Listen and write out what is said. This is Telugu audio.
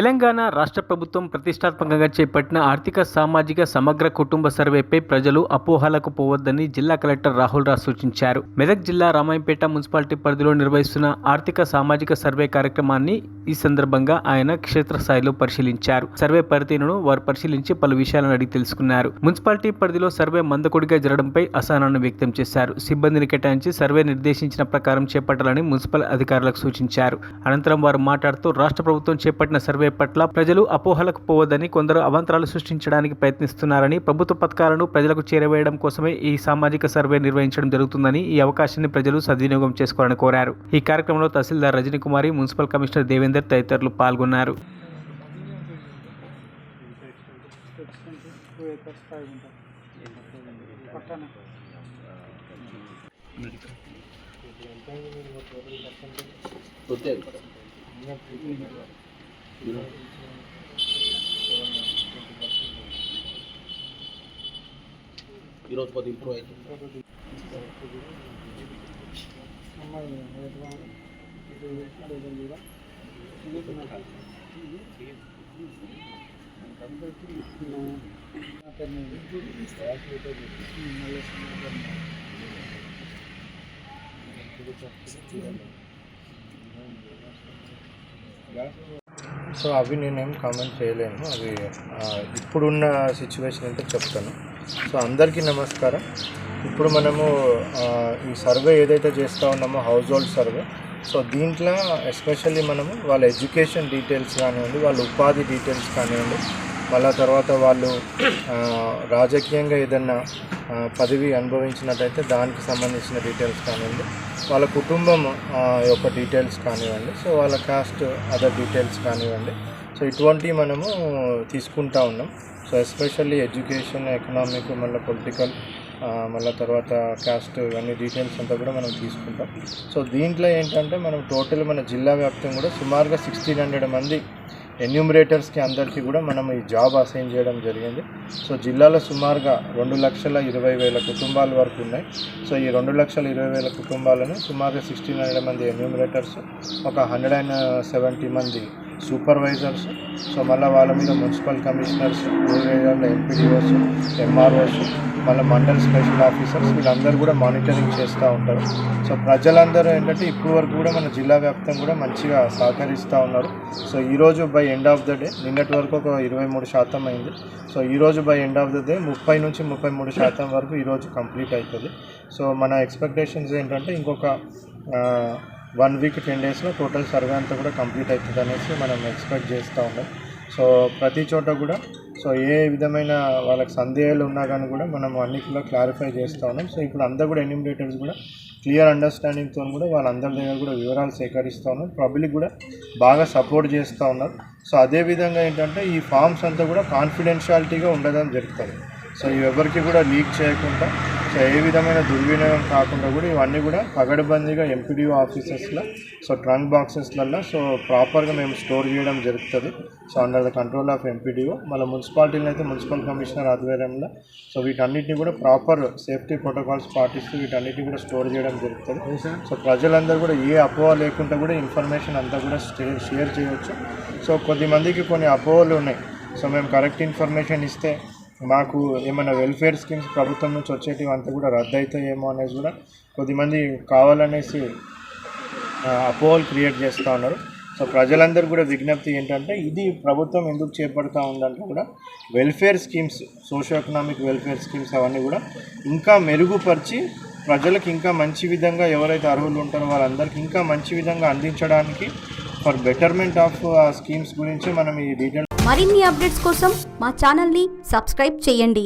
తెలంగాణ రాష్ట్ర ప్రభుత్వం ప్రతిష్టాత్మకంగా చేపట్టిన ఆర్థిక సామాజిక సమగ్ర కుటుంబ సర్వేపై ప్రజలు అపోహలకు పోవద్దని జిల్లా కలెక్టర్ రాహుల్ రాజ్ సూచించారు. మెదక్ జిల్లా రామాయంపేట మున్సిపాలిటీ పరిధిలో నిర్వహిస్తున్న ఆర్థిక సామాజిక సర్వే కార్యక్రమాన్ని ఈ సందర్భంగా ఆయన క్షేత్రస్థాయిలో పరిశీలించారు. సర్వే పరిధిను వారు పరిశీలించి పలు విషయాలను అడిగి తెలుసుకున్నారు. మున్సిపాలిటీ పరిధిలో సర్వే మందకొడిగా జరగడంపై అసహనాన్ని వ్యక్తం చేశారు. సిబ్బందిని కేటాయించి సర్వే నిర్దేశించిన ప్రకారం చేపట్టాలని మున్సిపల్ అధికారులకు సూచించారు. అనంతరం వారు మాట్లాడుతూ రాష్ట్ర ప్రభుత్వం చేపట్టిన సర్వే పట్ల ప్రజలు అపోహలకు పోవద్దని, కొందరు అవాంతరాలు సృష్టించడానికి ప్రయత్నిస్తున్నారని, ప్రభుత్వ పథకాలను ప్రజలకు చేరవేయడం కోసమే ఈ సామాజిక సర్వే నిర్వహించడం జరుగుతుందని, ఈ అవకాశాన్ని ప్రజలు సద్వినియోగం చేసుకోవాలని కోరారు. ఈ కార్యక్రమంలో తహసీల్దార్ రజనీకుమారి, మున్సిపల్ కమిషనర్ దేవేందర్ తదితరులు పాల్గొన్నారు. ఈరోజు కొద్ది ఇంప్రూవ్ అవుతుంది. సో అవి నేనేం కామెంట్ చేయలేను. అవి ఇప్పుడున్న సిచ్యువేషన్ ఏంటో చెప్తాను. సో అందరికీ నమస్కారం. ఇప్పుడు మనము ఈ సర్వే ఏదైతే చేస్తూ ఉన్నామో హౌస్ హోల్డ్ సర్వే, సో దీంట్లో ఎస్పెషల్లీ మనము వాళ్ళ ఎడ్యుకేషన్ డీటెయిల్స్ కానివ్వండి, వాళ్ళ ఉపాధి డీటెయిల్స్ కానివ్వండి, మళ్ళా తర్వాత వాళ్ళు రాజకీయంగా ఏదన్నా పదవి అనుభవించినట్టయితే దానికి సంబంధించిన డీటెయిల్స్ కానివ్వండి, వాళ్ళ కుటుంబం యొక్క డీటెయిల్స్ కానివ్వండి, సో వాళ్ళ కాస్ట్ అదర్ డీటెయిల్స్ కానివ్వండి, సో ఇటువంటివి మనము తీసుకుంటా ఉన్నాం. సో ఎస్పెషల్లీ ఎడ్యుకేషన్, ఎకనామిక్, మళ్ళీ పొలిటికల్, మళ్ళీ తర్వాత కాస్ట్, ఇవన్నీ డీటెయిల్స్ అంతా కూడా మనం తీసుకుంటాం. సో దీంట్లో ఏంటంటే మనం టోటల్ మన జిల్లా వ్యాప్తంగా కూడా సుమారుగా 1600 మంది ఎన్యూమరేటర్స్కి అందరికీ కూడా మనం ఈ జాబ్ అసైన్ చేయడం జరిగింది. సో జిల్లాలో సుమారుగా 2,20,000 కుటుంబాల వరకు ఉన్నాయి. సో ఈ 2,20,000 కుటుంబాలను సుమారుగా 1600 మంది ఎన్యూమరేటర్స్, ఒక 170 మంది సూపర్వైజర్స్, సో మళ్ళీ వాళ్ళ మీద municipal commissioners, rural MPDOs, MROs, మళ్ళీ మండల్ స్పెషల్ ఆఫీసర్స్, వీళ్ళందరూ కూడా మానిటరింగ్ చేస్తూ ఉంటారు. సో ప్రజలందరూ ఏంటంటే ఇప్పుడు వరకు కూడా మన జిల్లా వ్యాప్తంగా కూడా మంచిగా సహకరిస్తూ ఉన్నారు. సో ఈరోజు by end of the day, నిన్నటి వరకు ఒక 23% అయింది. సో ఈరోజు by end of the day 30 నుంచి 33% వరకు ఈరోజు కంప్లీట్ అవుతుంది. సో మన ఎక్స్పెక్టేషన్స్ ఏంటంటే ఇంకొక 1 వీక్ 10 డేస్లో టోటల్ సర్వే అంతా కూడా కంప్లీట్ అవుతుంది అనేసి మనం ఎక్స్పెక్ట్ చేస్తూ ఉన్నాం. సో ప్రతి చోట కూడా సో ఏ విధమైన వాళ్ళకి సందేహాలు ఉన్నా కానీ కూడా మనం అన్నిటిలో క్లారిఫై చేస్తూ ఉన్నాం. సో ఇప్పుడు అందరూ కూడా ఎన్యూమరేటర్స్ కూడా క్లియర్ అండర్స్టాండింగ్తో కూడా వాళ్ళందరి దగ్గర కూడా వివరాలు సేకరిస్తూ ఉన్నారు. పబ్లిక్ కూడా బాగా సపోర్ట్ చేస్తూ ఉన్నారు. సో అదేవిధంగా ఏంటంటే ఈ ఫామ్స్ అంతా కూడా కాన్ఫిడెన్షియాలిటీగా ఉండదని జరుగుతుంది. సో ఎవరికి కూడా లీక్ చేయకుండా, సో ఏ విధమైన దుర్వినియోగం కాకుండా కూడా ఇవన్నీ కూడా పగడబందీగా ఎంపీడీఓ ఆఫీసెస్లో, సో ట్రంక్ బాక్సెస్లలో సో ప్రాపర్గా మేము స్టోర్ చేయడం జరుగుతుంది. So under the control of MPDO, మళ్ళీ మున్సిపాలిటీలో అయితే మున్సిపల్ కమిషనర్ ఆధ్వర్యంలో సో వీటన్నిటిని కూడా ప్రాపర్ సేఫ్టీ ప్రోటోకాల్స్ పాటిస్తూ వీటన్నిటిని కూడా స్టోర్ చేయడం జరుగుతుంది. సో ప్రజలందరూ కూడా ఏ అపోహ లేకుండా కూడా ఇన్ఫర్మేషన్ అంతా కూడా షేర్ చేయవచ్చు. సో కొద్దిమందికి కొన్ని అపోహలు ఉన్నాయి. సో మేము కరెక్ట్ ఇన్ఫర్మేషన్ ఇస్తే మాకు ఏమైనా వెల్ఫేర్ స్కీమ్స్ ప్రభుత్వం నుంచి వచ్చేటివి అంతా కూడా రద్దు అవుతాయేమో అనేసి కూడా కొద్దిమంది కావాలనేసి అపోహలు క్రియేట్ చేస్తూ ఉన్నారు. సో ప్రజలందరూ కూడా విజ్ఞప్తి ఏంటంటే ఇది ప్రభుత్వం ఎందుకు చేపడుతూ ఉందంటే కూడా welfare schemes, socio economic welfare schemes అవన్నీ కూడా ఇంకా మెరుగుపరిచి ప్రజలకు ఇంకా మంచి విధంగా ఎవరైతే అర్హులు ఉంటారో వాళ్ళందరికీ ఇంకా మంచి విధంగా అందించడానికి ఫర్ బెటర్మెంట్ ఆఫ్ స్కీమ్స్ గురించి మనం ఈ డీటెయిల్ మరిన్ని అప్డేట్స్ కోసం మా ఛానల్ని సబ్స్క్రైబ్ చేయండి.